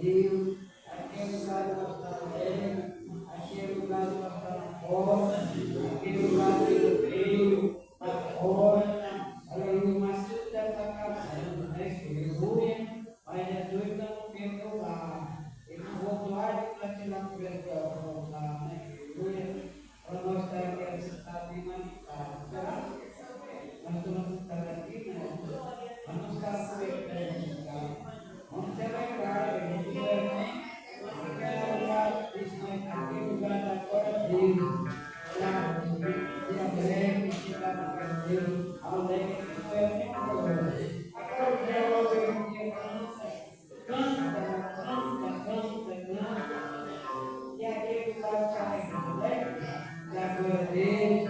Deus, aquele lugar de nós estamos alegres, aquele lugar de nós estamos fortes, aquele lugar de veio, na porta, aleluia, mas tudo deve estar casando, aleluia, mas Jesus está no mesmo lugar, ele não voltou lá e está tirando o perdão, aleluia, para nós estar aqui sentados e manifestados, será? Nós vamos estar aqui, né? Vamos estar aproveitando, vamos celebrar, vamos celebrar isso, nós aqui no lugar da glória de Deus. Se alegre, chegar no Deus, alegre que não é nem glória. Agora o céu hoje em dia canta, e aquele que vai carregando, né? Da glória a Deus,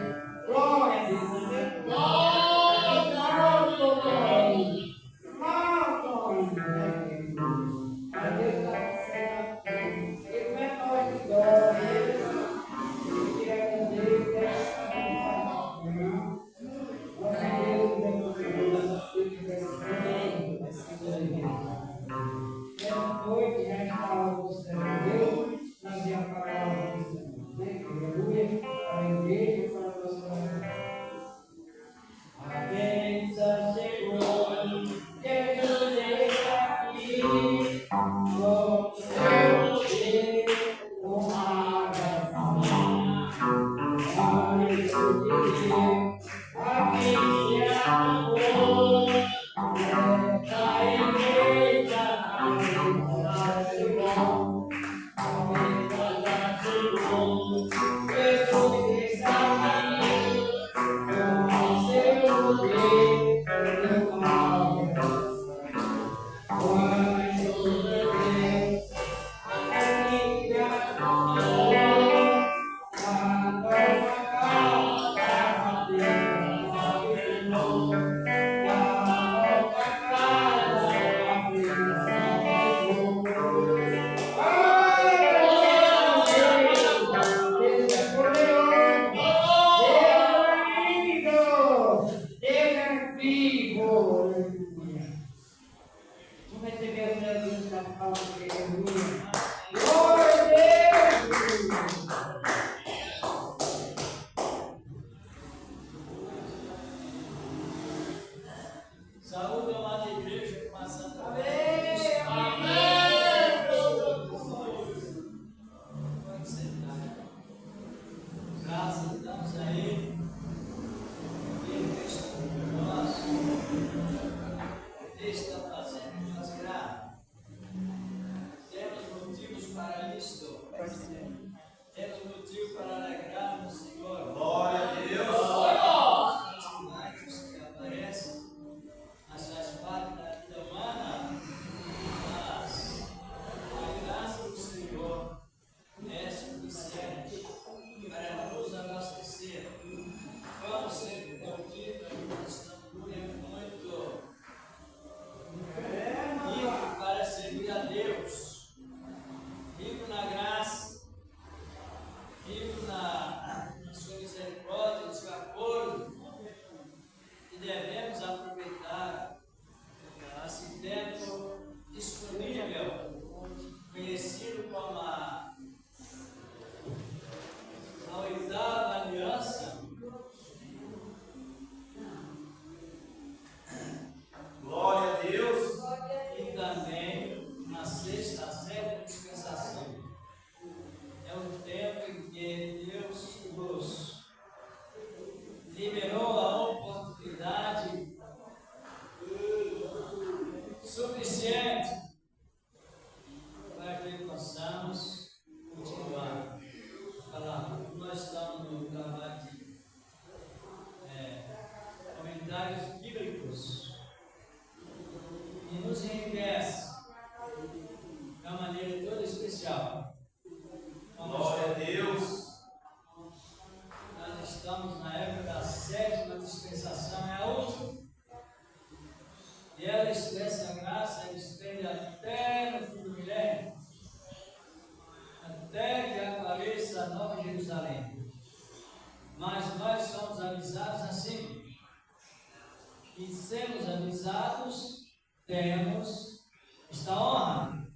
glória a Deus, né? E sermos avisados, temos esta honra.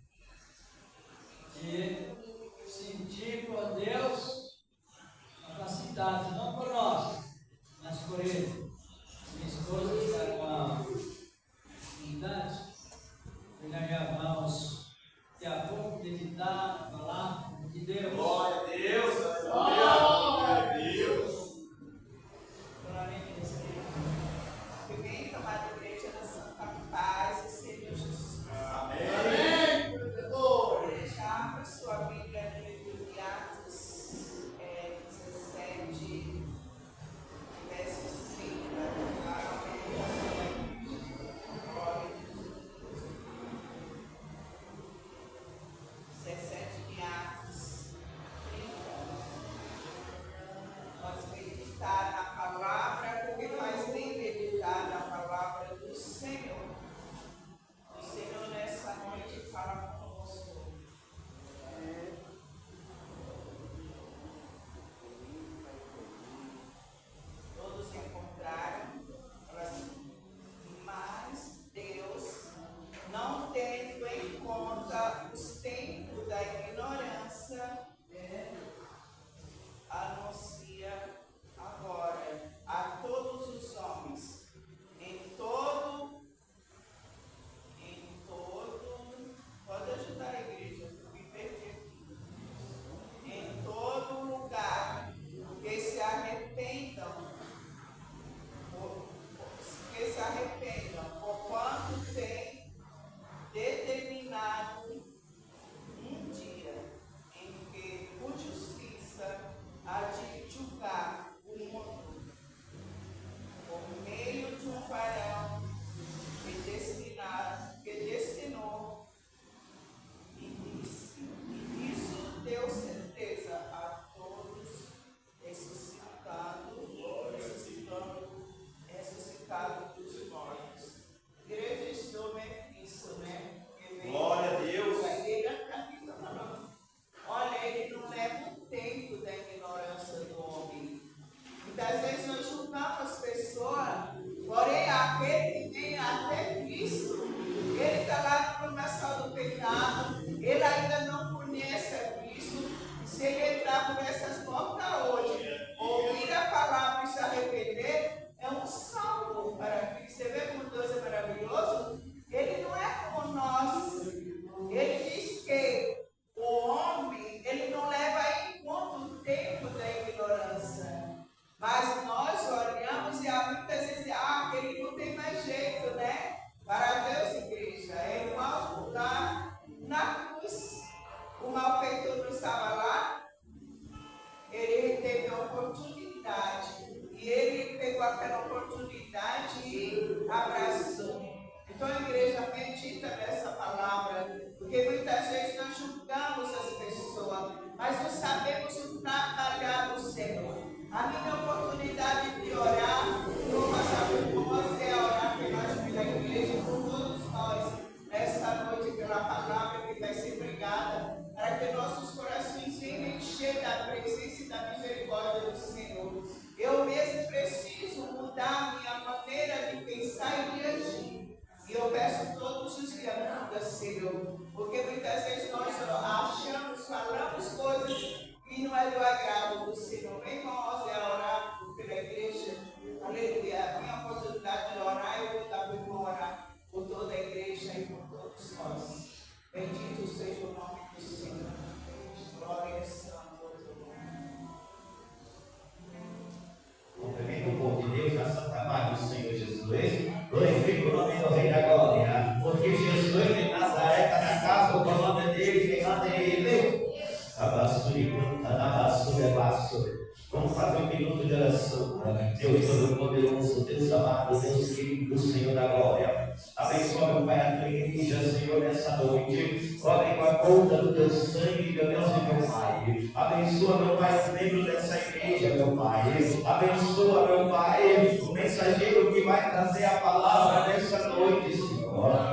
amado, Deus querido, Senhor da glória. Abençoa, meu Pai, a tua igreja, Senhor, nessa noite. Ordem com a conta do teu sangue, meu Deus e meu Pai. Abençoa, meu Pai, os membros dessa igreja, meu Pai. Abençoa, meu Pai, o mensageiro que vai trazer a palavra nessa noite, Senhor.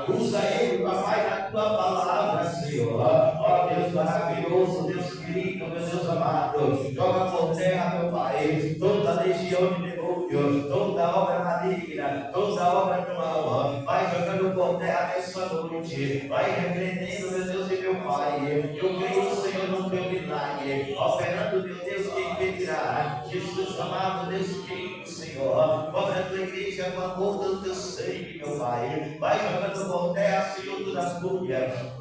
Usa ele, papai, na tua palavra, Senhor. Ó Deus maravilhoso, Deus querido, meu Deus amado. Joga por terra, meu Pai, toda legião de demônio, toda obra maligna, toda obra do mal. Vai jogando por terra nessa noite. Vai repreendendo, meu Deus e meu Pai. Eu creio, Senhor, no teu milagre. Operando, meu Deus, quem impedirá. Jesus amado, Deus querido, Senhor. Cobre a tua igreja com a conta do teu sangue, meu Pai. Vai jogando por terra, Senhor, toda a fúria.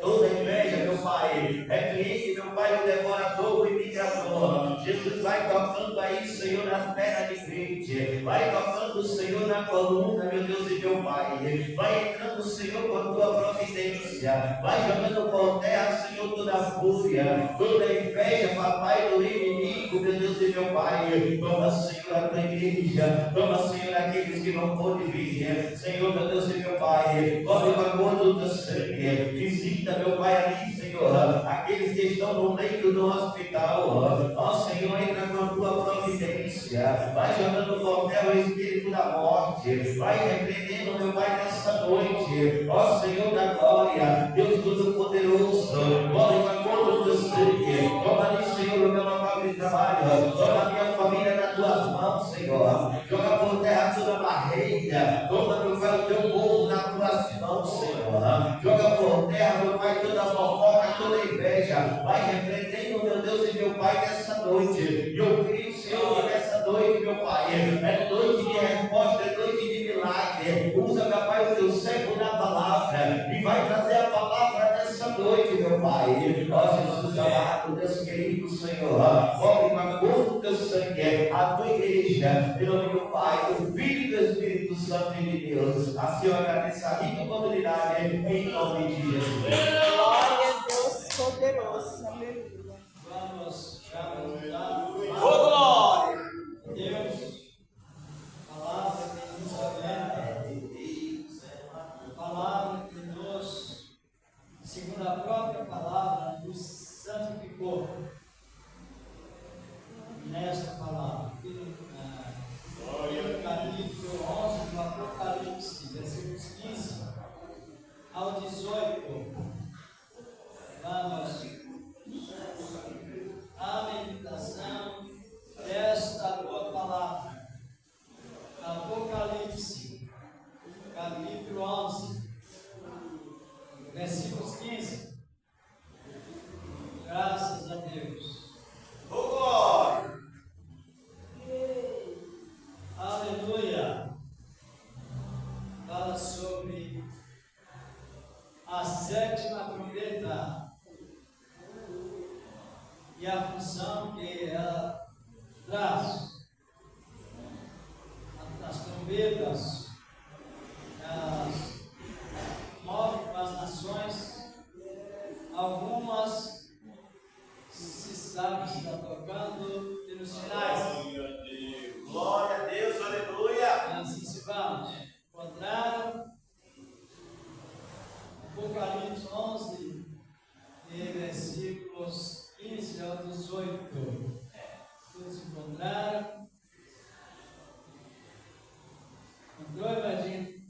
Toda inveja, meu Pai, repreende, meu Pai, o devorador, o imigrador. Jesus vai tocando aí, Senhor, nas pernas de crente. Vai tocando, Senhor, na coluna, meu Deus e meu Pai. Vai entrando, Senhor, com a tua providência. Vai jogando por terra, Senhor, toda a fúria, toda inveja, papai, do inimigo, meu Deus e meu Pai. Toma, Senhor, a tua igreja. Toma, Senhor, aqueles que não podem vir. Senhor, meu Deus e meu Pai. Cobre com a cor do teu sangue. Visita, meu Pai, ali, Senhor, aqueles que estão no leito do hospital. Ó Senhor, entra com a tua providência. Vai jogando por terra o espírito da morte. Vai repreendendo, meu Pai, nessa noite. Ó Senhor da glória, Deus Todo-Poderoso, corre com a cor do teu sangue. Toma ali, Senhor, o meu local de trabalho. Toma a minha família nas tuas mãos, Senhor. Joga por terra toda barreira. Toma, meu Pai, o teu povo nas tuas mãos, Senhor. Joga por terra, meu Pai, toda fofoca, toda inveja. Vai repreendendo, meu Deus e meu Pai, nessa noite. E eu creio, Senhor, que nessa noite, meu Pai, é noite de resposta, é noite de milagre. Usa, meu Pai, o teu servo na palavra e vai trazer a palavra nessa noite, meu Pai. Ó Jesus amado, Deus querido, Senhor, cobre com a cor do teu sangue a tua igreja, em nome do Pai, do Filho e do Espírito Santo de Deus. Assim eu agradeço a rica oportunidade, em nome de Jesus. Glória a Deus poderoso. Aleluia. Vamos já voltar. Glória! Deus, palavra que nos alimenta, palavra que nos, segundo a própria palavra, nos santificou. Nesta palavra, capítulo 11 do Apocalipse, versículos 15 ao 18. Vamos à meditação desta tua palavra. Apocalipse, capítulo 11, versículos 15. Graças a Deus. Glória! Aleluia. Fala sobre a sétima trombeta e a função que ela traz. As trombetas, as move com as nações, algumas se sabe que está tocando e nos finais. Glória a Deus, aleluia! E assim se vamos. Encontraram Apocalipse 11, versículos 15 ao 18. Todos encontraram? Encontrou, Evangelho?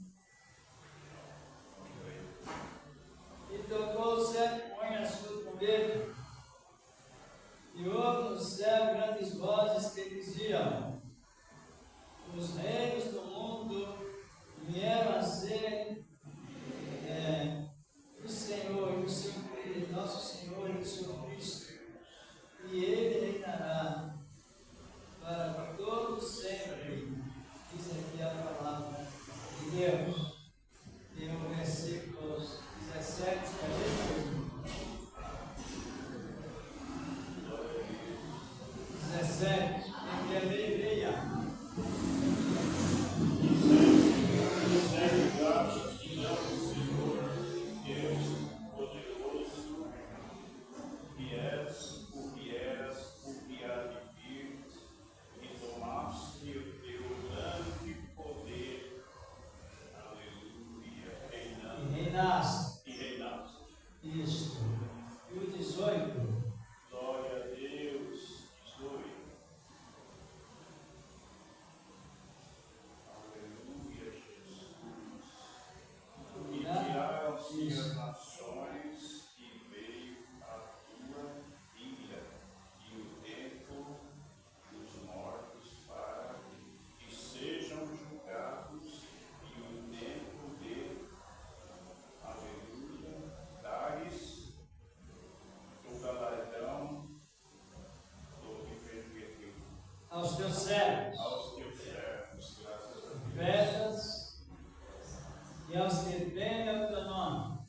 fazer bem ao teu nome,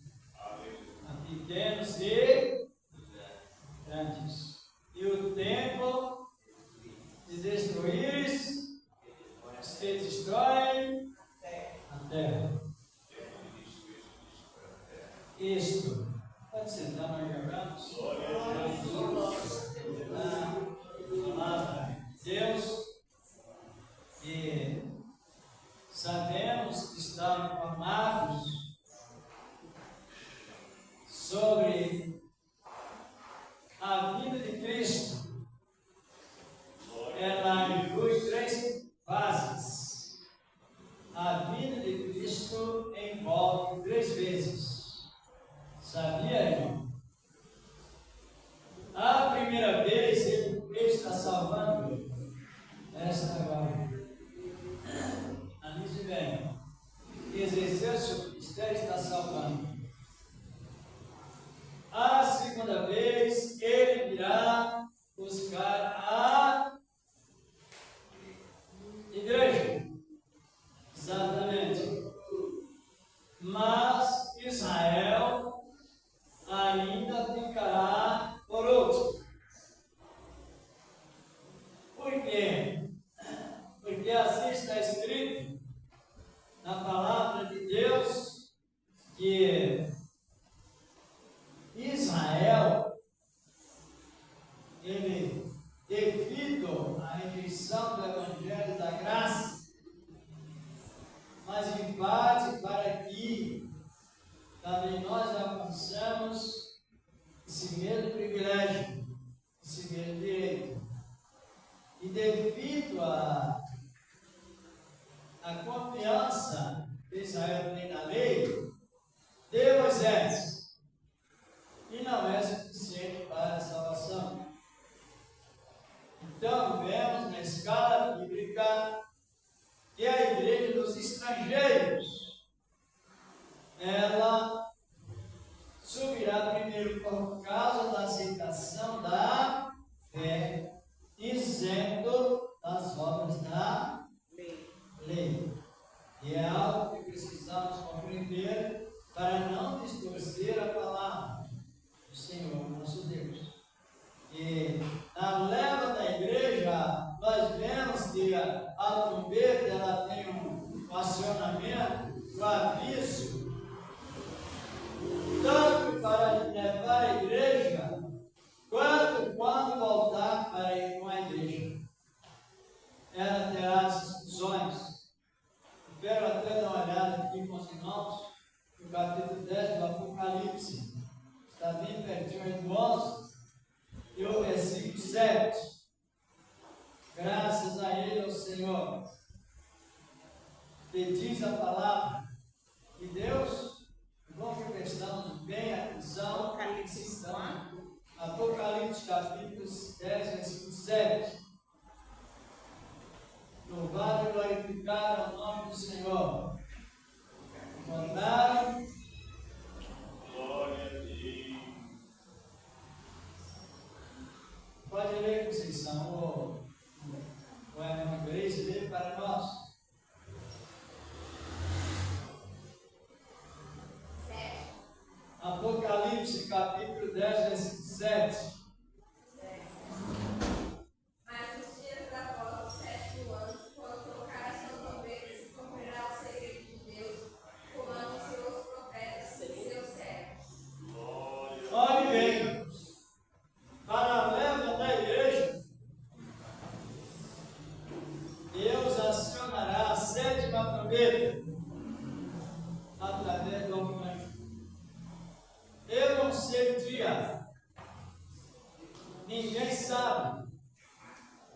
a pequenos e grandes. E o tempo de destruíres os que destroem a terra. Isto. Pode sentar, nós jogamos. Palavra de Deus. E sabemos que estão informados sobre a vida de Cristo. Ela inclui 3 fases. A vida de Cristo envolve 3 vezes. Sabia, irmão? A primeira vez ele está salvando esta agora. Analise bem. Exerceu seu ministério, está salvando. A segunda vez ele virá buscar a igreja. Exatamente. Mas Israel ainda ficará por último. Por quê? Porque assim está escrito na palavra de Deus que Israel, ele, devido à rejeição do Evangelho da Graça, mas em parte para que também nós alcançamos esse mesmo privilégio, esse mesmo direito. E devido à confiança que Israel tem na lei de Moisés, e não é suficiente para a salvação. Então, vemos na escala bíblica que a igreja dos estrangeiros, ela subirá primeiro por causa da aceitação da fé, isento das obras da lei. E é algo que precisamos compreender para não distorcer a palavra do Senhor, nosso Deus. E na leva da igreja, nós vemos que a trombeta ela tem um acionamento, um aviso, tanto para levar a igreja, quanto quando voltar para ir com a igreja. Ela terá essas funções. Quero até dar uma olhada aqui com os irmãos, no capítulo 10 do Apocalipse. Está bem pertinho do 11. E o versículo 7. Graças a Ele, ao Senhor, que diz a palavra de Deus. Bom que prestamos bem atenção. Apocalipse capítulo 10, versículo 7. Louvado e glorificado o nome do Senhor. Encontraram? Glória a Deus. Pode ler, Conceição, o irmão Grace, lê para nós. Apocalipse capítulo 10, versículo 7. Mas nos dias da volta do 7º ano, quando tocar as suas trombetas, se cumprirá o segredo de Deus, como anunciou os profetas e seus servos. Olhe bem, para a leva da igreja, Deus acionará a 7ª trombeta através do arcanjo. Eu não sei o dia, ninguém sabe,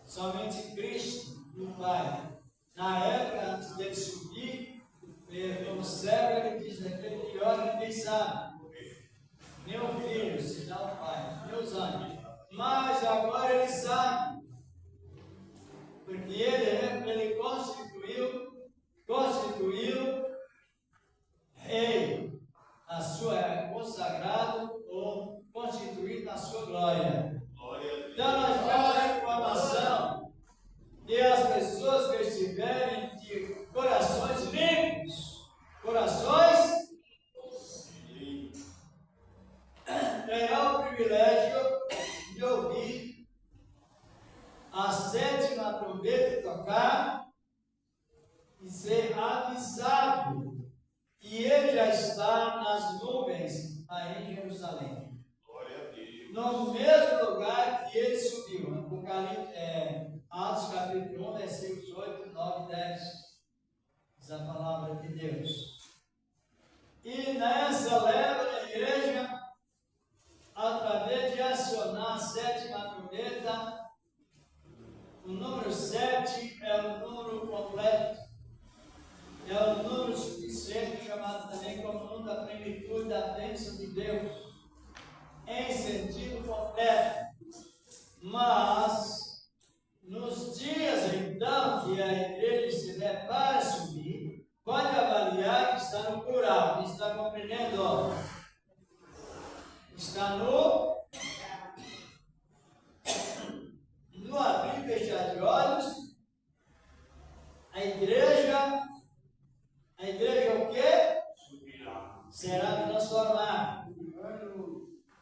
somente Cristo e o Pai. Na época, antes dele subir, como cego, ele diz: naquele que hora ninguém sabe, nem o Filho, senão o Pai, nem os anjos. Mas agora ele sabe, porque ele constituiu rei, a sua consagrado ou constituído na sua glória. Então nós temos a informação que as pessoas que estiverem de corações limpos, corações está nas nuvens, aí em Jerusalém. Glória a Deus. No mesmo lugar que ele subiu. Atos capítulo 1, versículos 8, 9 e 10. Diz a palavra de Deus. E nessa leva da igreja, através de acionar a sétima trombeta, o número 7 é o número completo, é o número suficiente, chamado também como número da plenitude da bênção de Deus, em sentido completo. Mas, nos dias então que a igreja estiver para subir, pode avaliar que está no plural, que está compreendendo? Está no abrir e fechar de olhos. A igreja o quê? Subirá. Será transformada.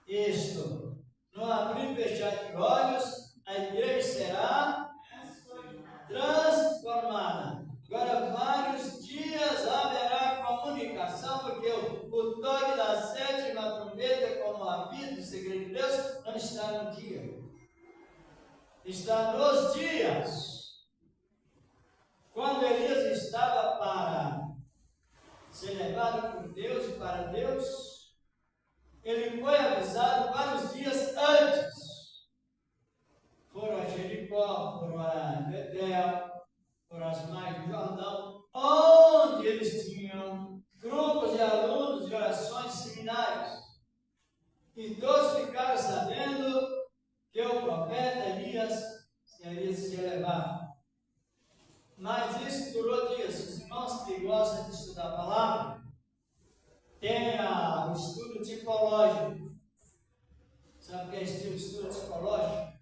Isto. No abrir e fechar de olhos, a igreja será transformada. Agora, vários dias haverá comunicação, porque o toque da sétima trombeta, como aviso do segredo de Deus, não está no dia. Está nos dias. Quando Elias estava para ser levado por Deus e para Deus, ele foi avisado vários dias antes. Foram a Jericó, foram a Betel, foram as margens do Jordão, onde eles tinham grupos de alunos de orações seminários. E todos ficaram sabendo que o profeta Elias iria ser levado. Mas isso durou dias. Os irmãos que gostam de estudar a palavra, tem o estudo tipológico. Sabe o que é estudo tipológico?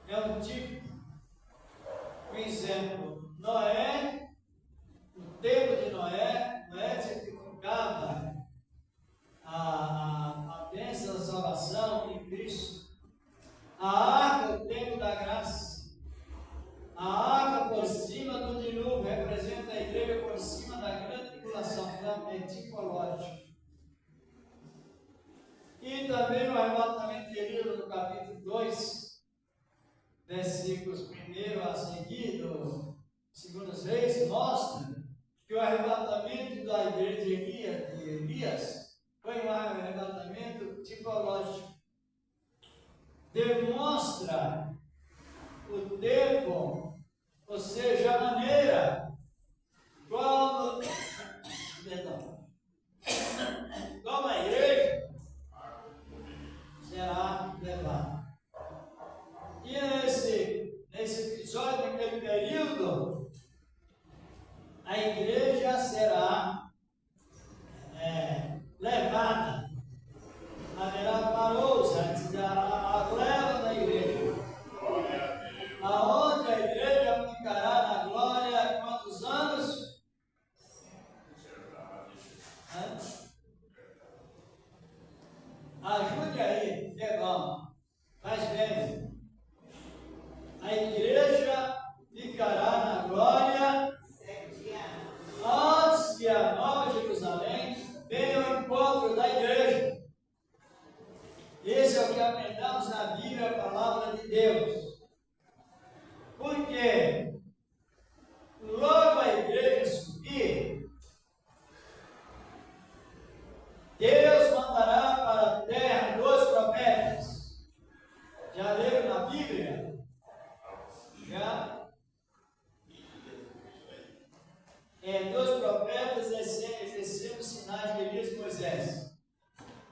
É um tipo. Por exemplo, Noé, o tempo de Noé tipificava a bênção da salvação em Cristo. A arca, o tempo da graça. A arca por cima do dilúvio representa a igreja por cima da grande tribulação. Então, é tipológico. E também o arrebatamento de Elias no capítulo 2, versículos 1 a seguir, do 2 Reis, mostra que o arrebatamento da igreja de Elias foi um arrebatamento tipológico. Demonstra o tempo, ou seja, a maneira como a igreja será levada. E nesse episódio, naquele período, a igreja será levada. Haverá parousa antes da leva da igreja. Aonde a igreja ficará na glória quantos anos? Ajude aí, é bom. Faz bem. A igreja ficará na glória 7 anos. Antes que a Nova Jerusalém venha ao encontro da igreja. Esse é o que aprendemos na Bíblia, a palavra de Deus. Porque logo a igreja subir, Deus mandará para a terra 2 profetas. Já leram na Bíblia? Já? 2 profetas exercendo sinais de Elias e Moisés.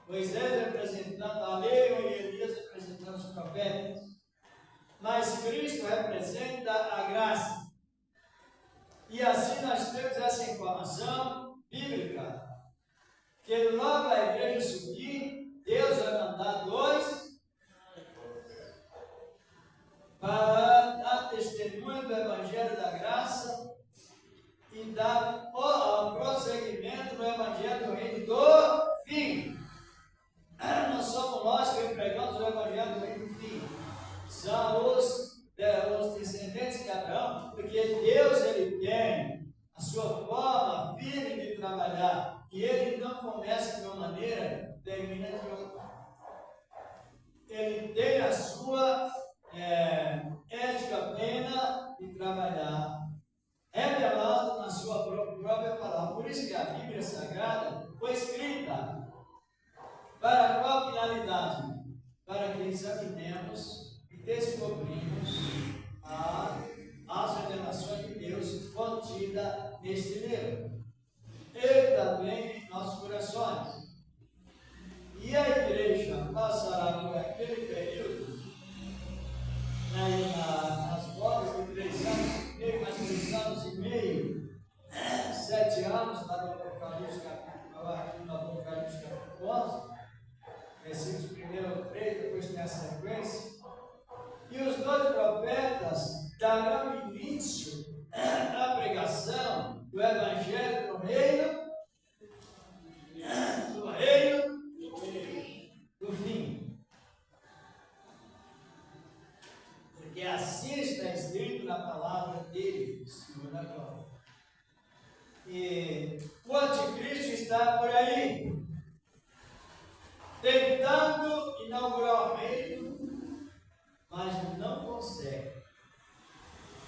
Moisés representando a lei e Elias representando os profetas. Mas Cristo representa a graça. E assim nós temos essa informação bíblica, que logo a igreja subir, Deus vai mandar 2 para dar testemunho do Evangelho da graça e dar prosseguimento no Evangelho do Reino do Filho. Não somos nós que pregamos o Evangelho do Reino do Filho. São os descendentes de Abraão, porque Deus ele tem a sua forma firme de trabalhar e ele não não começa de uma maneira, termina de outra. Ele tem a sua ética plena de trabalhar, revelado na sua própria palavra. Por isso que a Bíblia Sagrada foi escrita. Para qual finalidade? Para que examinemos e descobrimos as revelações de Deus contidas neste livro. Ele também em nossos corações. E a igreja passará por aquele período, nas bodas de 3 anos e meio, mais 3 anos e meio, 7 anos, está no Apocalipse capítulo 11, versículos 1 ao 3, depois tem a sequência. E os 2 profetas darão início à pregação do Evangelho do reino do fim. Porque assim está escrito na palavra dele, Senhor da glória. E o anticristo está por aí, tentando inaugurar o reino, mas não consegue,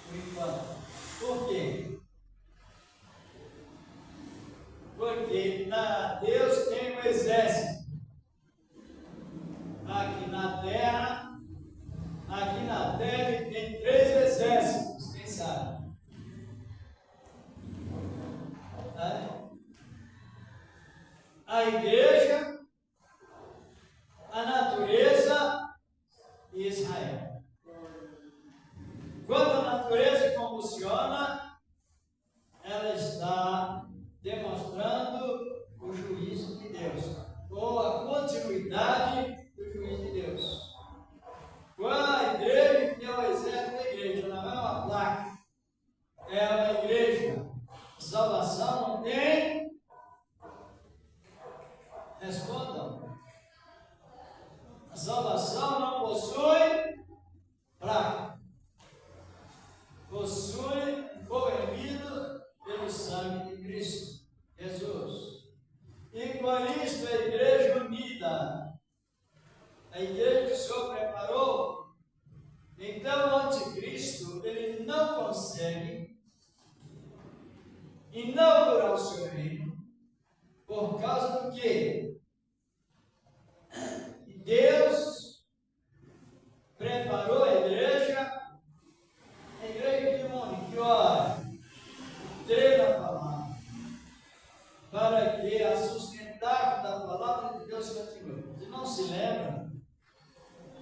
por enquanto. Por quê? Porque Deus tem um exército aqui na terra ele tem 3 exércitos, quem sabe? A igreja, a natureza e Israel. Quando a natureza convulsiona, ela está demonstrando o juízo de Deus, ou a continuidade do juízo de Deus. Quando a igreja tem o exército da igreja, na mesma placa, é uma igreja, salvação não tem? Respondam. A salvação não possui placa. Possui corrompido pelo sangue de Cristo Jesus. E por isso a igreja unida, a igreja que o Senhor preparou, então o anticristo, ele não consegue inaugurar o seu reino, por causa do quê? Deus preparou a igreja que une, que ora, treina a palavra, para que a sustentável da palavra de Deus continue. Você não se lembra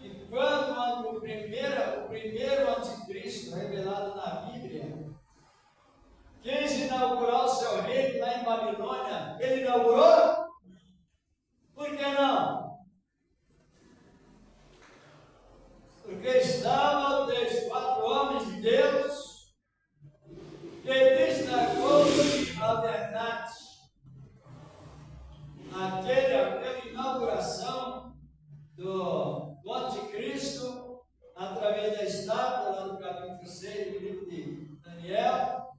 que quando o primeiro anticristo revelado na Bíblia quis inaugurar o seu reino lá em Babilônia, ele inaugurou? Por que não? Porque estavam 3, 4 homens de Deus que destacou a verdade. Aquela inauguração do anticristo, através da estátua, lá no capítulo 6 do livro de Daniel,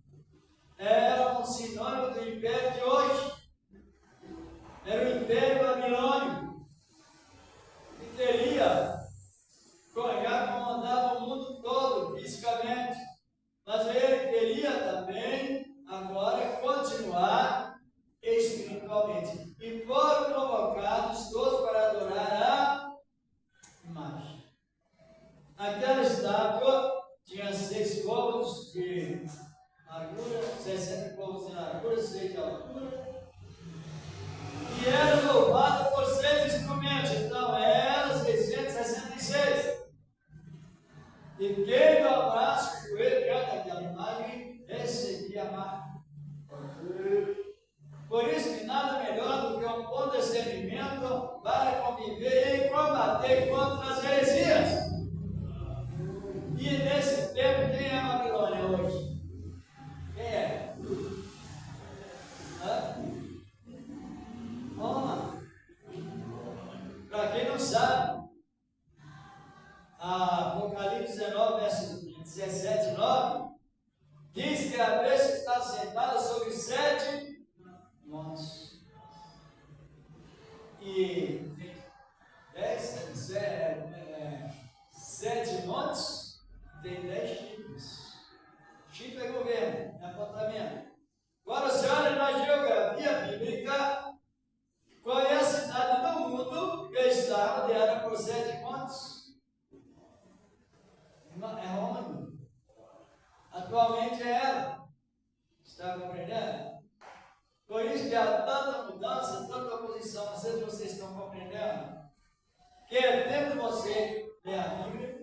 era um sinônimo do império de hoje. Era o império babilônico, que teria comandado o mundo todo, fisicamente. Mas ele queria também, agora, continuar espiritualmente. E foram convocados todos para adorar a imagem. Aquela estátua tinha 6 côvados de largura, 60 côvados de largura, 6 de altura. E era louvada por 6 instrumentos. Então era 666. E quem dobrasse o joelho diante daquela imagem recebia a marca. Por isso que nada melhor do que um bom discernimento para conviver e combater contra as heresias. E nesse tempo, quem é a Babilônia hoje? Quem é? Vamos lá. Para quem não sabe, Apocalipse 19, verso 17 e 9, diz que a besta está sentada sobre 7 montes. e 7 montes, tem 10 chifres. Chifre é governo, é apontamento. Agora você olha na geografia bíblica, qual é a cidade do mundo que está rodeada por 7 montes? É Roma. Atualmente é ela. Está compreendendo? Por isso que há tanta mudança, tanta oposição. Não sei se vocês estão compreendendo. Que é tempo de você ler a Bíblia,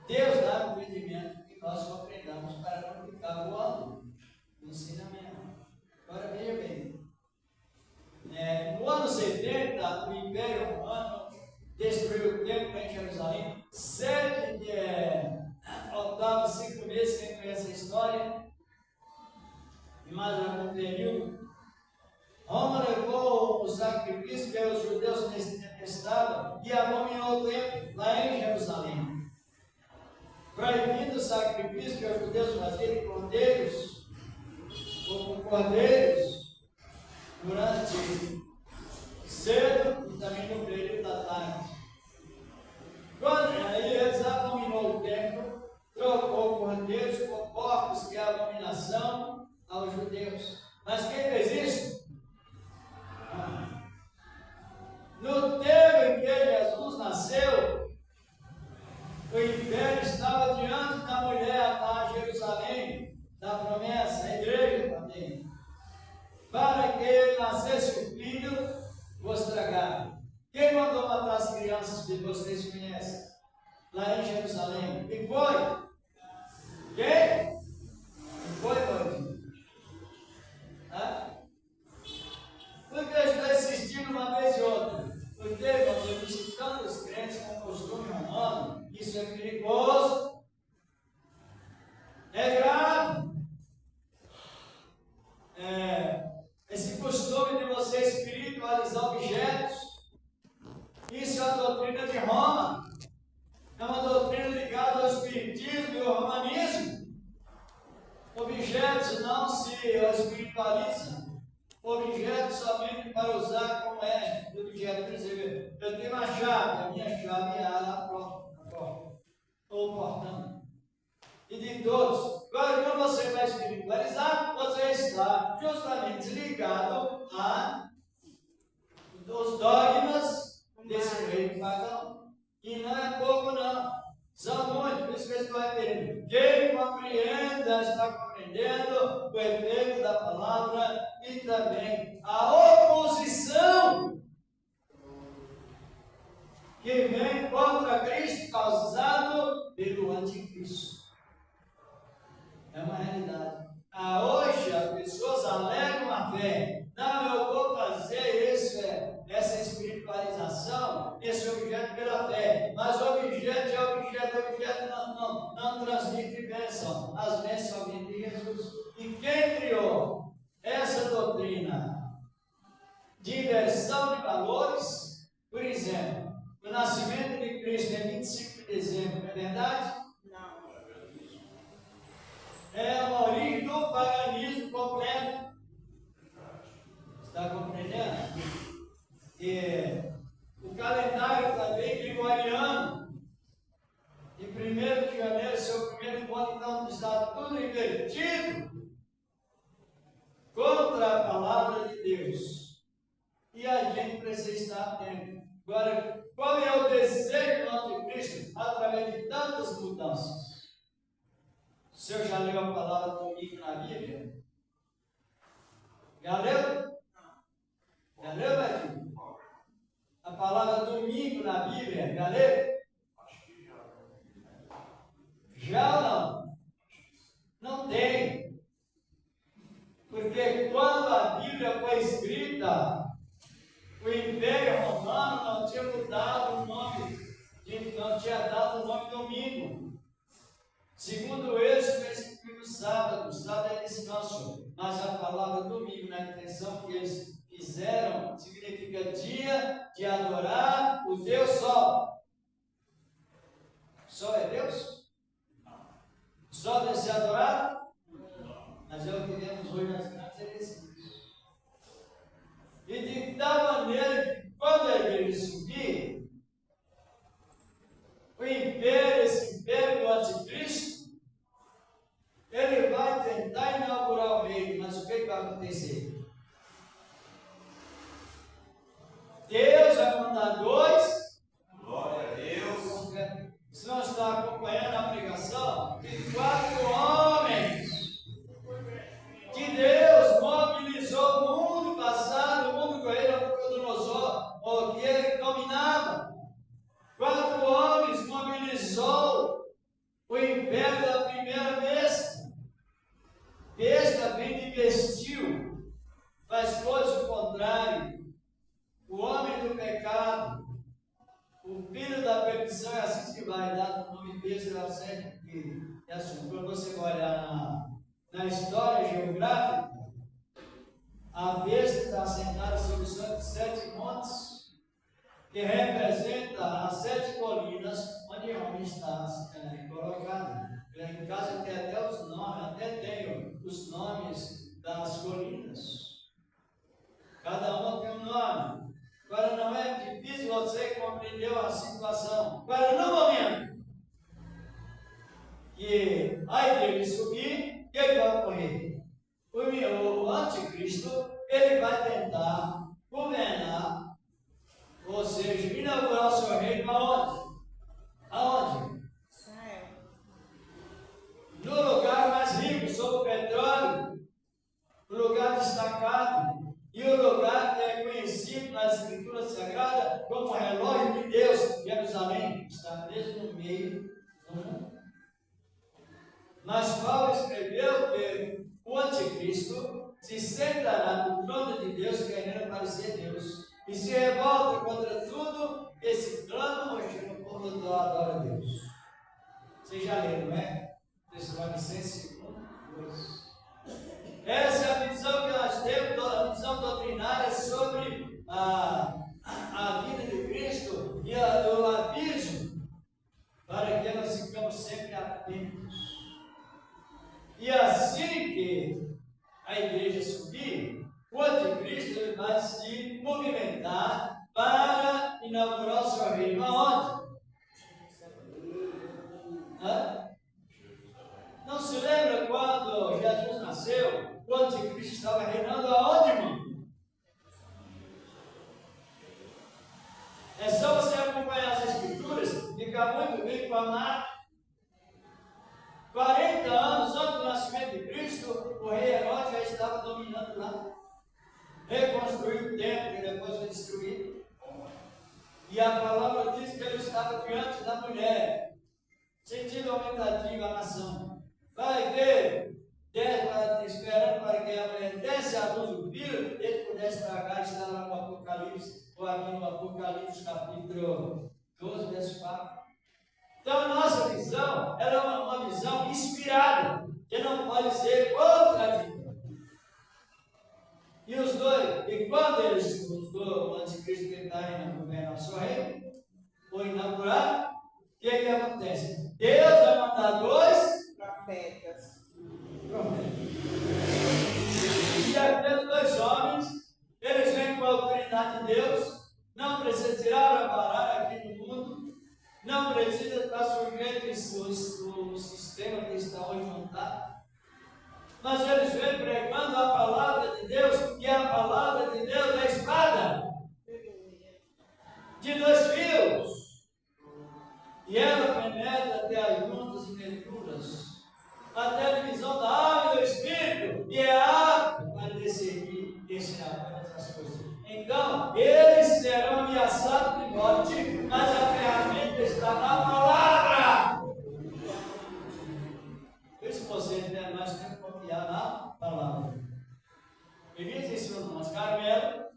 Deus dá o entendimento que nós compreendamos para não ficar voando no ensinamento. Agora veja bem. No ano 70, o Império Romano destruiu o templo em Jerusalém. Faltavam 5 meses, quem conhece a história, e mais algum período. Roma levou o sacrifício que os judeus detestavam e abominou o templo lá em Jerusalém, proibindo o sacrifício que os judeus faziam de cordeiros, ou com cordeiros, durante cedo e também no período da tarde. Quando aí eles abominou o templo, trocou cordeiros por porcos, que é a abominação aos judeus. Mas quem fez isso? No tempo em que Jesus nasceu, o império estava diante da mulher lá em Jerusalém, da promessa, a igreja também, para que nascesse o filho, vos tragar. Quem mandou matar as crianças que vocês conhecem? Lá em Jerusalém. Quem foi? Quem? Quem foi, Paulinho? Porque eu estou insistindo uma vez e outra. Porque, irmãos, eu disse tantos crentes com costume romano, isso é perigoso, é grave. Esse costume de você espiritualizar objetos, isso é a doutrina de Roma, é uma doutrina ligada ao espiritismo e ao romanismo. Objetos não se espiritualizam. Objeto somente para usar como objeto. Por exemplo, eu tenho uma chave, a minha chave é a porta, ou portão. E de todos. Agora, quando você vai espiritualizar, você está justamente ligado aos dogmas desse reino pagão. E não é pouco, não. São muitos, por isso que eu estou repetindo. Quem compreenda, está compreendendo o efeito da palavra e também a oposição que vem contra Cristo, causado pelo anticristo. É uma realidade. Hoje as pessoas alegam a fé. Não, eu vou fazer essa espiritualização, esse objeto pela fé. Mas o objeto não transmite bênção. As bênçãos vêm de Jesus. E quem criou essa doutrina de inversão de valores? Por exemplo, o nascimento de Cristo é 25 de dezembro, não é verdade? Não. É a origem do paganismo completo. Está compreendendo? O calendário também gregoriano. De 1º de janeiro, seu primeiro encontro, então está tudo invertido contra a palavra de Deus. E a gente precisa estar atento. Agora, qual é o desejo do anticristo através de tantas mudanças? O senhor já leu a palavra domingo na Bíblia? Já leu? Já leu, Betinho? A palavra domingo na Bíblia, já leu? Já ou não? Não tem. Porque quando a Bíblia foi escrita, o Império Romano não tinha mudado o nome, não tinha dado o nome domingo. Segundo eles, foi instituído o sábado é descanso. Mas a palavra domingo, na intenção que eles fizeram, significa dia de adorar o Deus Sol. Sol é Deus? O Sol deve ser adorado? Mas é o que vemos hoje nas grandes heresias. E de tal maneira que quando mandar 2. Glória a Deus. O senhor está acompanhando a pregação de 4 homens que Deus mobilizou o mundo passado, o mundo com ele, o que ele dominava. 4 homens mobilizou o império da primeira besta. Besta vem de bestil, faz coisas o contrário. O homem do pecado, o filho da perdição, é assim que vai dar o nome besta, é assim. É assim, quando você olhar na história geográfica, a besta está sentada sobre os 7 montes, que representa as 7 colinas onde o homem está colocado. Em casa tem até os nomes, até tem os nomes das colinas. Cada uma tem um nome. Agora não é difícil você compreender a situação. Agora no momento que a igreja subir, o que vai ocorrer? O anticristo, ele vai tentar governar, ou seja, inaugurar o seu reino aonde? Aonde? Israel. No lugar mais rico, sobre o petróleo, o lugar destacado, e o lugar que é conhecido nas Escrituras Sagradas como o relógio de Deus, Jerusalém, está mesmo no meio do mundo. Mas Paulo escreveu que o anticristo se sentará no trono de Deus, querendo parecer Deus, e se revolta contra tudo que se clama hoje no povo do adora a Deus. Vocês já leram, não é? Tessalonicenses 1:2. Essa é a visão que nós temos, a visão doutrinária sobre a vida de Cristo e o aviso para que nós ficamos sempre atentos. E assim que a igreja subir, o anticristo ele vai se movimentar para inaugurar o seu reino. Aonde? Não se lembra quando Jesus nasceu? O anticristo estava reinando aonde, irmão? É só você acompanhar as escrituras, ficar muito bem informado. 40 anos antes do nascimento de Cristo, o rei Herodes já estava dominando lá. Reconstruiu o templo, que depois foi destruído. E a palavra diz que ele estava diante da mulher, sentido aumentativo a nação. Vai ver, esperando para que a mulher desse a luz do filho, ele pudesse tragar, está lá no Apocalipse, ou aqui no Apocalipse, capítulo 12, verso 4. Então, a nossa visão, ela é uma visão inspirada, que não pode ser contraditória. E os dois, e quando eles, o anticristo tentarem inaugurar o seu reino, ou inaugurar, o que acontece? Deus vai mandar 2 Profetas. E aqueles 2 homens, eles vêm com a autoridade de Deus, não precisa tirar a barara aqui no mundo, não precisa estar sujeito ao sistema que está hoje montado. Mas eles vêm pregando a palavra de Deus, e a palavra de Deus é a espada de 2 fios. E ela penetra até as juntas e medulas, até a divisão da alma e do espírito, e é apta para discernir e ensinar todas as coisas. Então, eles serão ameaçados de morte, mas a ferramenta está na palavra. Por isso você tem mais tempo para confiar na palavra. Elias ensinou nós, Carmelo,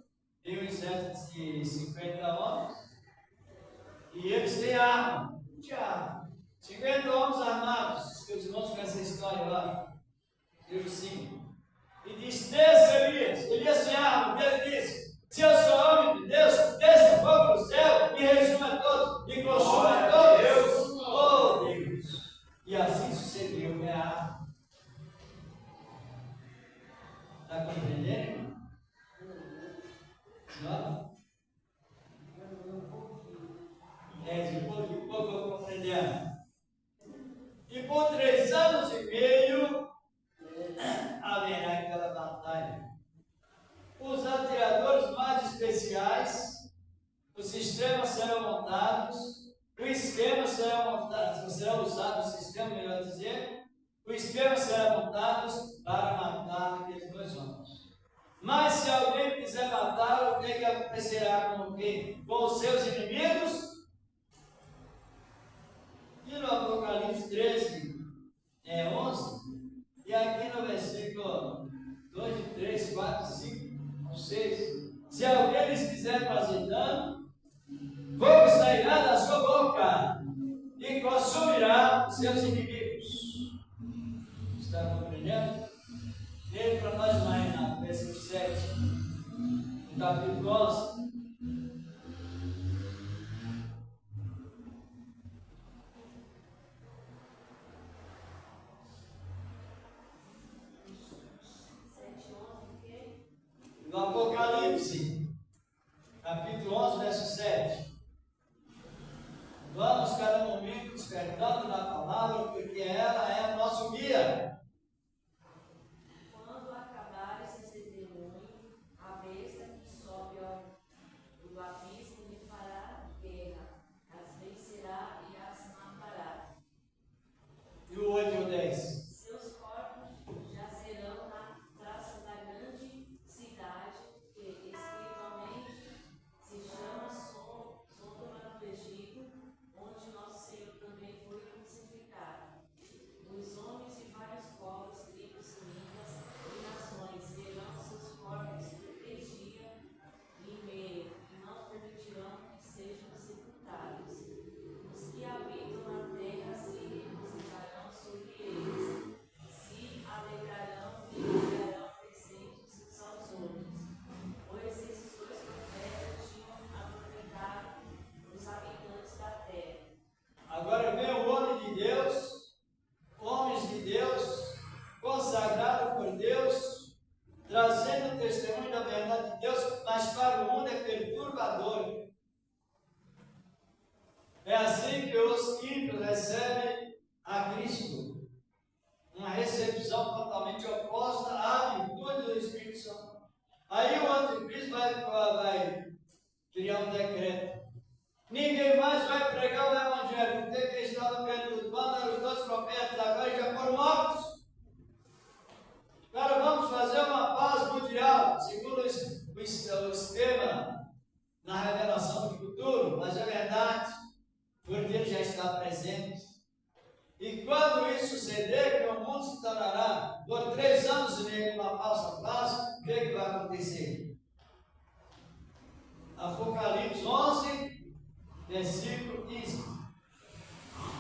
tem um exército de 50 homens, e eles têm arma, arma. 50 homens armados, que os irmãos conhecem a história lá. Deus sim. E disse: desce, Elias. Elias sem arma, ele disse: se eu sou homem de Deus, desça fogo do céu e resuma todos, e consuma todos. Oh Deus! E assim sucedeu, né? Está compreendendo, irmão? Não? De pouco em pouco eu vou compreendendo. E por 3 anos e meio haverá aquela batalha. Os atiradores mais específicos sistemas serão montados, o esquema será montado, será usado o sistema, melhor dizer, o esquema será montado para matar aqueles dois homens. Mas se alguém quiser matá-lo, o que acontecerá com o quê? Com os seus inimigos? E no Apocalipse 13, 11, e aqui no versículo 2, 3, 4, 5, 6, se alguém lhes quiser fazer dano, fogo sairá da sua boca e consumirá os seus inimigos. Está compreendendo? Leia para nós mais na versículo 7, no capítulo 11. No Apocalipse, capítulo 11, verso 7. Vamos cada momento despertando na palavra, porque ela é o nosso guia. Quando acabar esse testemunho, a besta que sobe do abismo lhe fará guerra, as vencerá e as matará. E o 8 e o 10. Seus corpos jazerão na praça da grande cidade, que espiritualmente se chama Sodoma do Egito, onde nosso Senhor também foi crucificado. Os homens de vários povos, tribos, línguas e nações verão seus corpos três dias e meio, e não permitirão que sejam sepultados. Os que habitam na terra se regocijarão sobre eles, se alegrarão e enviarão presentes uns aos outros, pois esses dois profetas tinham atormentado os habitantes da terra. Agora vem o homem de Deus, homens de Deus, consagrado por Deus, trazendo o testemunho da verdade de Deus, mas para o mundo é perturbador. É assim que os ímpios recebem a Cristo, uma recepção totalmente oposta à virtude do Espírito Santo. Aí o anticristo vai criar um decreto. Ninguém mais vai pregar o Evangelho, porque quem estava perturbando eram os dois profetas, agora já foram mortos. Agora vamos fazer uma paz mundial, segundo o esquema na revelação do futuro, mas é verdade, porque ele já está presente. E quando isso suceder, que o mundo se tornará por 3 anos e meio uma falsa paz, o que vai acontecer? Apocalipse 11, versículo 15.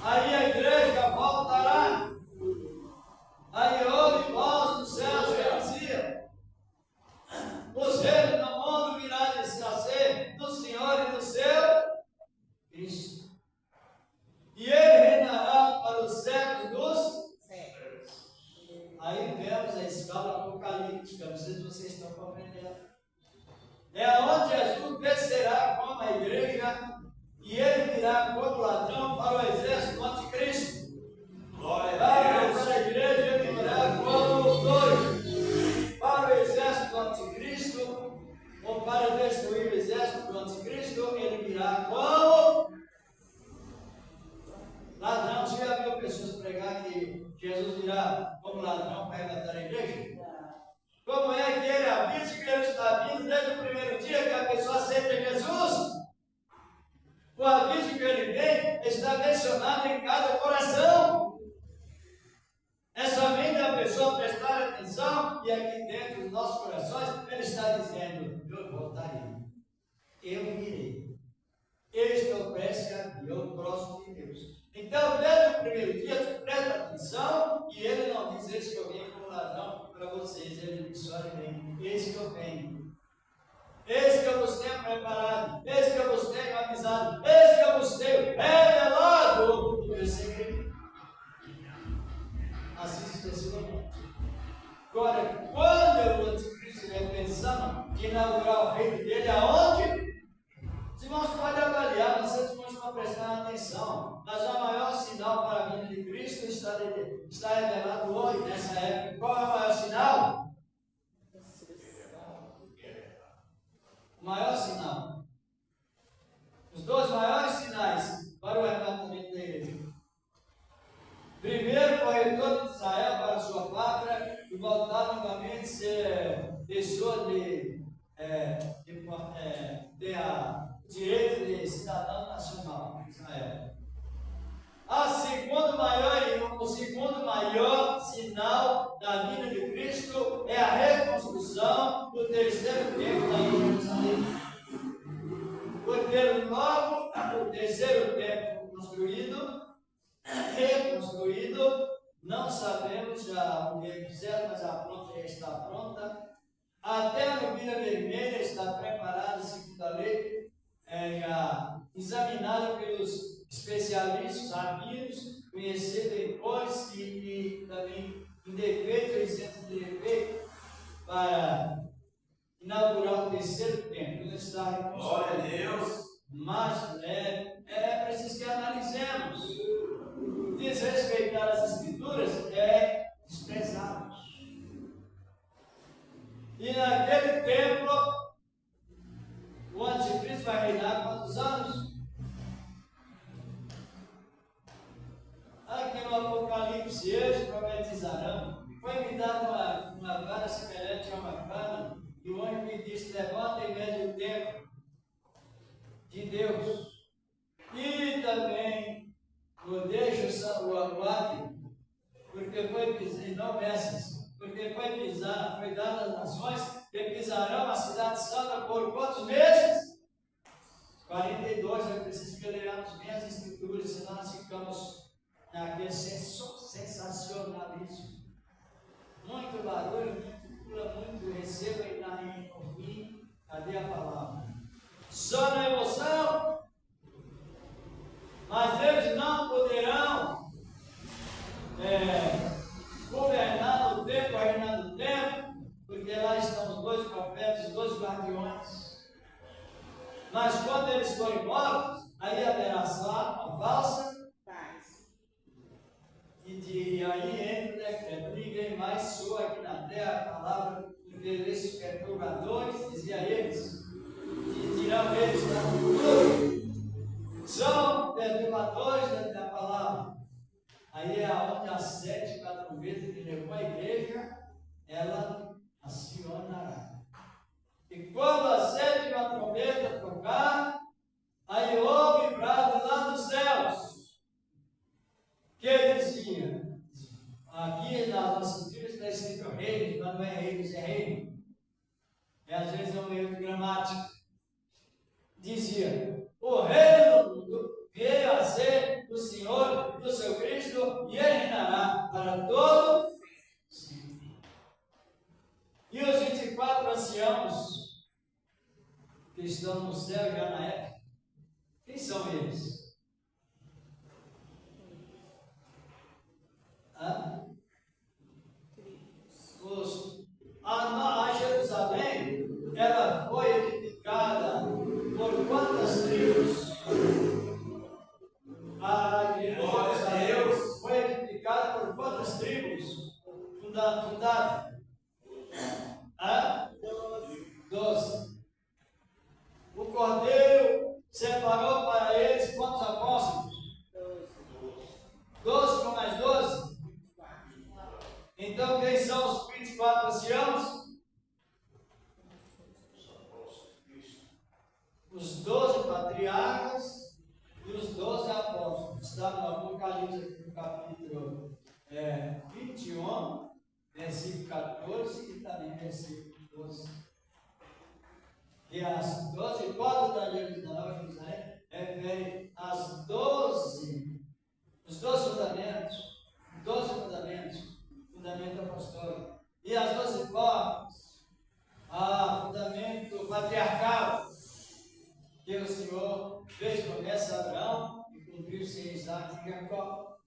Aí a igreja voltará. Aí houve voz dos céus que dizia: os reinos do mundo virá descansar do Senhor e do seu Cristo. E ele reinará para os séculos dos séculos. Aí vemos a escala apocalíptica, não sei se vocês estão compreendendo. É onde Jesus descerá como a igreja e ele virá como ladrão para o exército do anticristo. Glória a Para Deus. a igreja ele virá como dois. Para o exército do anticristo, ou para destruir o exército do anticristo, ele virá como ladrão. Você já viu pessoas pregar que Jesus virá como ladrão para arrebatar a igreja? Como é que ele avisa que ele está vindo desde o primeiro dia que a pessoa aceita Jesus? O aviso que ele vem está mencionado em cada coração. É somente a pessoa prestar atenção e aqui dentro dos nossos corações ele está dizendo: eu voltarei, eu virei, eu estou prestes a vir, eu próximo de Deus. Então, desde o primeiro dia, presta atenção e ele não diz: eis que eu venho como ladrão para vocês, ele diz: olha bem, eis que eu venho. Eis que eu vos tenho preparado, eis que eu vos tenho avisado, eis que eu vos tenho revelado o meu segredo. Assim sucessivamente. Agora, quando o anticristo estiver pensando em inaugurar o reino dele, aonde? Os irmãos podem avaliar, mas os irmãos estão prestando atenção. Mas o maior sinal para a vinda de Cristo está revelado hoje, nessa época. Qual é o maior sinal? O maior o direito de cidadão nacional de Israel. O segundo maior sinal da vinda de Cristo é a reconstrução do terceiro templo em Jerusalém. Porque logo o terceiro templo reconstruído, não sabemos já o dia fizeram, mas a pronta já está pronta. Até a nubila vermelha está preparada, segundo a lei, já examinada pelos especialistas, rabinos, conhecida em cores e também em defeito, exento de defeito, para inaugurar o terceiro templo. Ele está reconstruído. Glória a Deus. Mas é preciso que analisemos. Desrespeitar as escrituras é desprezá-los. E naquele templo, o anticristo vai reinar quantos anos? Aqui no Apocalipse, eles profetizarão. Foi me dada uma vara semelhante a uma cana, e o anjo me disse: levanta e mede o templo de Deus. E também deixa o átrio, porque foi pisar, não meças, porque foi dado às nações que pisarão a cidade santa por quantos meses? 42. É preciso que leiamos bem as escrituras, senão nós ficamos naquele sensacionalismo. Muito barulho, muito pula, muito receba e no fim, cadê a palavra? Só na emoção, mas eles não poderão governar no tempo, reinar no tempo, porque lá estão os dois profetas, os dois guardiões. Mas quando eles forem mortos, aí haverá só uma falsa Paz. e aí entra o decreto: ninguém mais soa aqui na terra a palavra, porque esses perturbadores, dizia eles, dirão eles da cultura, são perturbadores da palavra. Aí é onde a sétima trombeta que levou a igreja, ela acionará. E quando a sétima trombeta tocar, aí houve brado lá dos céus, que dizia, aqui nas nossas Bíblias está escrito reinos, mas não é reinos, é reino. E às vezes é um erro de gramática. Dizia: o reino do mundo veio a ser do Senhor, do seu Cristo, e ele reinará para todo sempre. E os 24 anciãos que estão no céu já na época, quem são eles? A Jerusalém, ela foi edificada por quantas tribos? A Jerusalém foi edificada por quantas tribos? Fundada? 12. O Cordeiro separou para eles quantos apóstolos? 12 com mais 12? Então quem são os 24 anciãos? Os 12 patriarcas e os 12 apóstolos. Está no Apocalipse, no capítulo 21, versículo 14 e também versículo 12. E as 12 portas da Jerusalém refere às 12, os 12 fundamentos, fundamento apostólico. E as 12 portas, fundamento patriarcal, que o Senhor fez promessa a Abraão e cumpriu-se em Isaac e Jacó.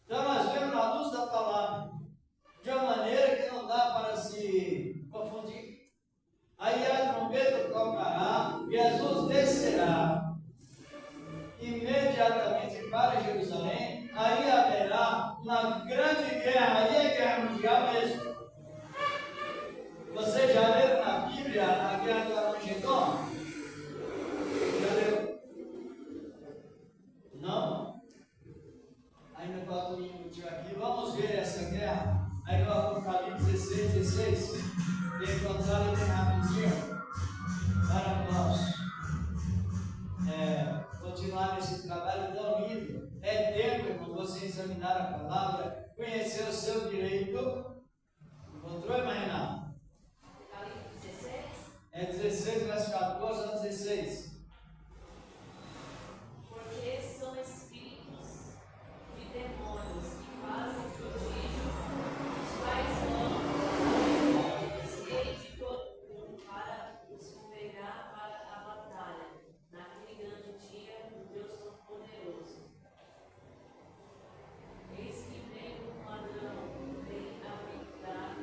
Então nós vemos na luz da palavra, de uma maneira que não dá para se confundir. Aí a trombeta tocará, Jesus descerá imediatamente para Jerusalém, aí haverá uma grande guerra, aí é guerra mundial mesmo. Vocês já leram na Bíblia a guerra do Armagedon? Já leu? Não? Ainda falta um minutinho aqui. Vamos ver essa guerra. Aí no Apocalipse 16, encontrar ele rapidinho para nós. continuar nesse trabalho tão lindo. É tempo, irmão, você examinar a palavra, conhecer o seu direito. Encontrou, irmã Renata? Apocalipse 16. É 16, verso 14 a 16. Porque são espíritos de demônios que fazem prodígio, os quais vão os reis de todo mundo para os congregar para a batalha, naquele grande dia do Deus Todo-Poderoso. Eis que vem um ladrão, bem-aventurado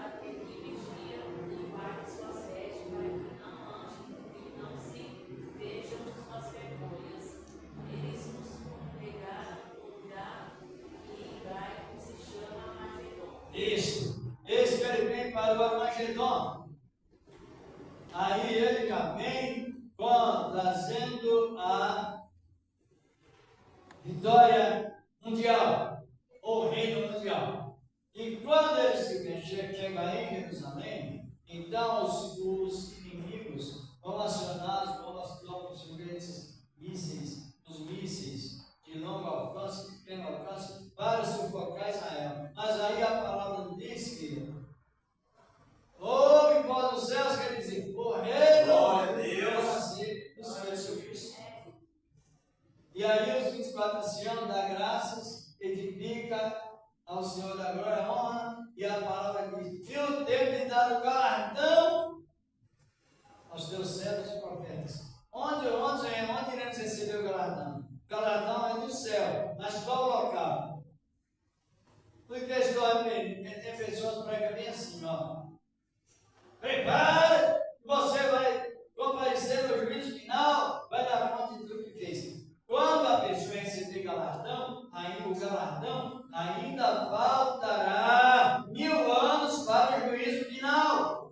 aquele que vigia e guarda suas vestes, para que não ande e não se vejam suas vergonhas. Eles nos congregaram no lugar que em hebraico se chama Armagedon. Isso. Esse que ele vem para o Armagedon. Aí ele já vem trazendo a vitória mundial, ou reino mundial. E quando ele chega em Jerusalém, então os inimigos vão acionar os foguetes mísseis, os mísseis de longo alcance, pequeno alcance, para sufocar Israel. Mas aí a palavra diz que ouve voz dos céus, quer dizer, o reino Glória a Deus. do Senhor Jesus Cristo. E aí os 24 anciãos dão graças, edifica ao Senhor da glória e honra, e a palavra diz: e o tempo de dar o galardão aos teus servos e profetas. Onde iremos receber o galardão? O galardão é do céu, mas qual local? Porque tem pessoas que pregam bem assim, ó. Prepara, você vai comparecer no juízo final, vai dar conta de tudo que fez. Quando a pessoa receber galardão, o galardão ainda faltará 1000 anos para o juízo final.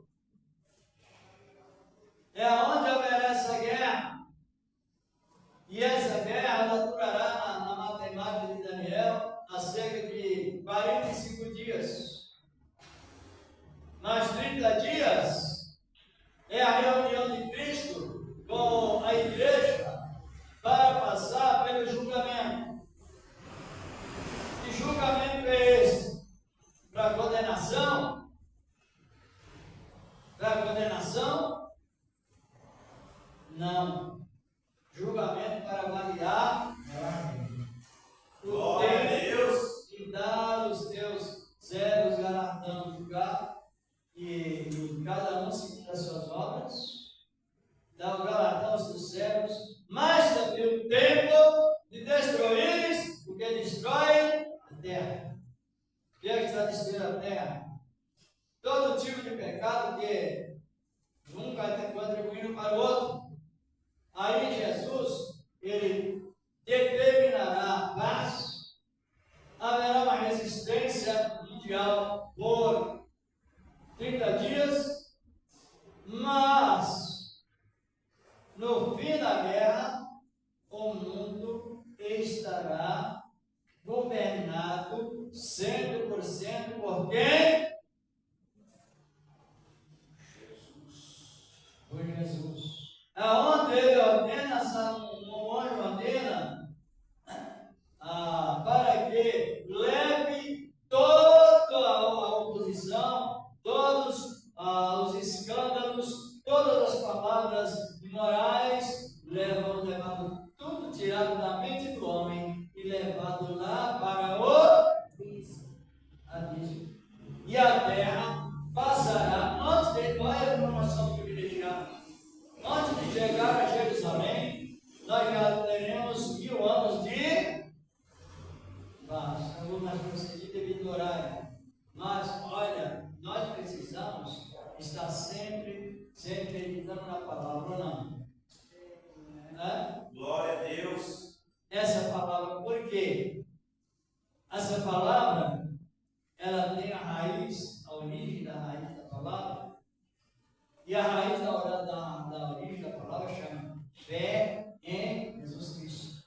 É onde haverá essa guerra. E essa guerra ela durará na matemática de Daniel há cerca de 45 dias. Mas 30 dias é a reunião de Cristo com a igreja para passar pelo julgamento. Que julgamento é esse? Para condenação? Para condenação? Não. Julgamento para avaliar o Glória a Deus. tempo e dar aos teus servos galardão, julgar e cada um segundo as suas obras, dar o galardão aos teus servos, mas também o tempo de destruires o que destrói a terra. O que é que está destruindo a terra? Todo tipo de pecado que um vai ter contribuindo para o outro. Aí Jesus, ele determinará a paz, haverá uma resistência mundial por 30 dias, mas no fim da guerra, o mundo estará governado 100% por quem? Por Jesus. Aonde ele ordena, um anjo ordena para que leve toda a oposição, todos os escândalos, todas as palavras imorais, levado tudo tirado da mente do homem e levado lá para o abismo. E a terra passará antes de qual é a promoção privilegiada? Antes de chegar a Jerusalém, nós já teremos 1000 anos de paz. Não vou mais prosseguir devido ao horário. Mas, olha, nós precisamos estar sempre meditando na palavra, ou não? Glória a Deus. Essa palavra, por quê? Essa palavra, ela tem a raiz, a origem da raiz da palavra. E a raiz da origem da palavra chama fé em Jesus Cristo.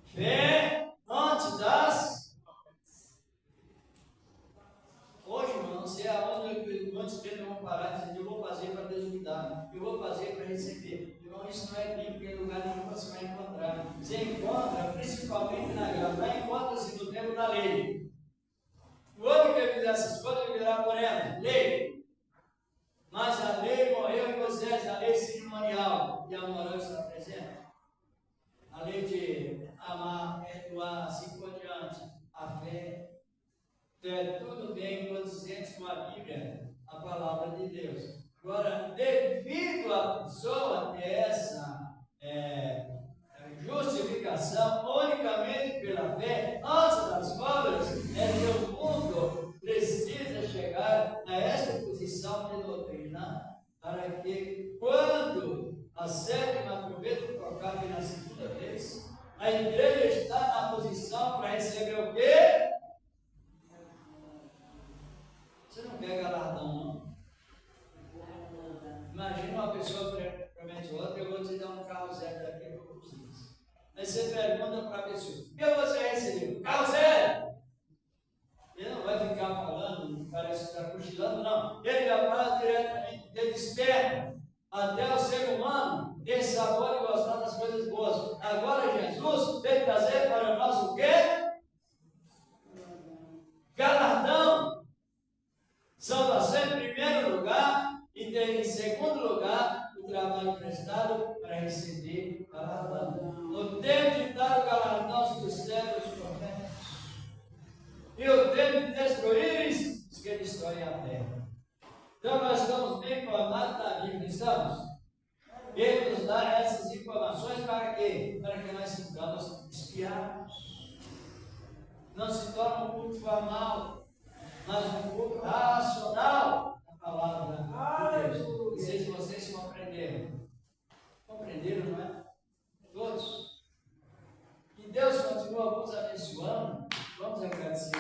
Fé antes das. Hoje, irmão, não sei aonde quantos tempos vão parar e dizer: eu vou fazer para Deus me dar, eu vou fazer para receber. Irmão, Então isso não é bíblico, em lugar nenhum você vai encontrar. Você encontra, principalmente na graça, encontra-se no tempo da lei. O homem que fizer essas coisas viverá por ela, lei. Mas a lei morreu em Moisés, a lei cerimonial, e a moral está presente. A lei de amar, perdoar, assim por diante, a fé. Então é tudo bem condizente com a Bíblia, a palavra de Deus. Agora, devido a pessoa ter essa justificação unicamente pela fé, antes das obras, que o mundo precisa chegar a esta posição de doutrina, para que, quando a sétima trombeta tocar pela segunda vez, a igreja está na posição para receber o quê? Você não quer galardão, não? Imagina uma pessoa promete outra, eu vou te dar um carro zero daqui a poucos dias. Aí você pergunta para a pessoa, o que você recebeu? Carro zero! Ele não vai ficar falando, parece que está cochilando, não. Ele vai falar diretamente, ele externo, até o ser humano ter sabor e gostar das coisas boas. Agora Jesus veio trazer para nós o quê? Galardão. Salvação em primeiro lugar e em segundo lugar o trabalho prestado para receber galardão. O tempo de dar o galardão dos servos profetas e o tempo de destruir os que destroem a terra. Então nós estamos bem informados da Bíblia, estamos? Ele nos dá essas informações para quê? Para que nós ficamos espiados. Não se torna um culto formal, mas um culto racional da palavra de Deus. Não sei se vocês compreenderam. Compreenderam, não é? Todos. Que Deus continue nos abençoando. Vamos agradecer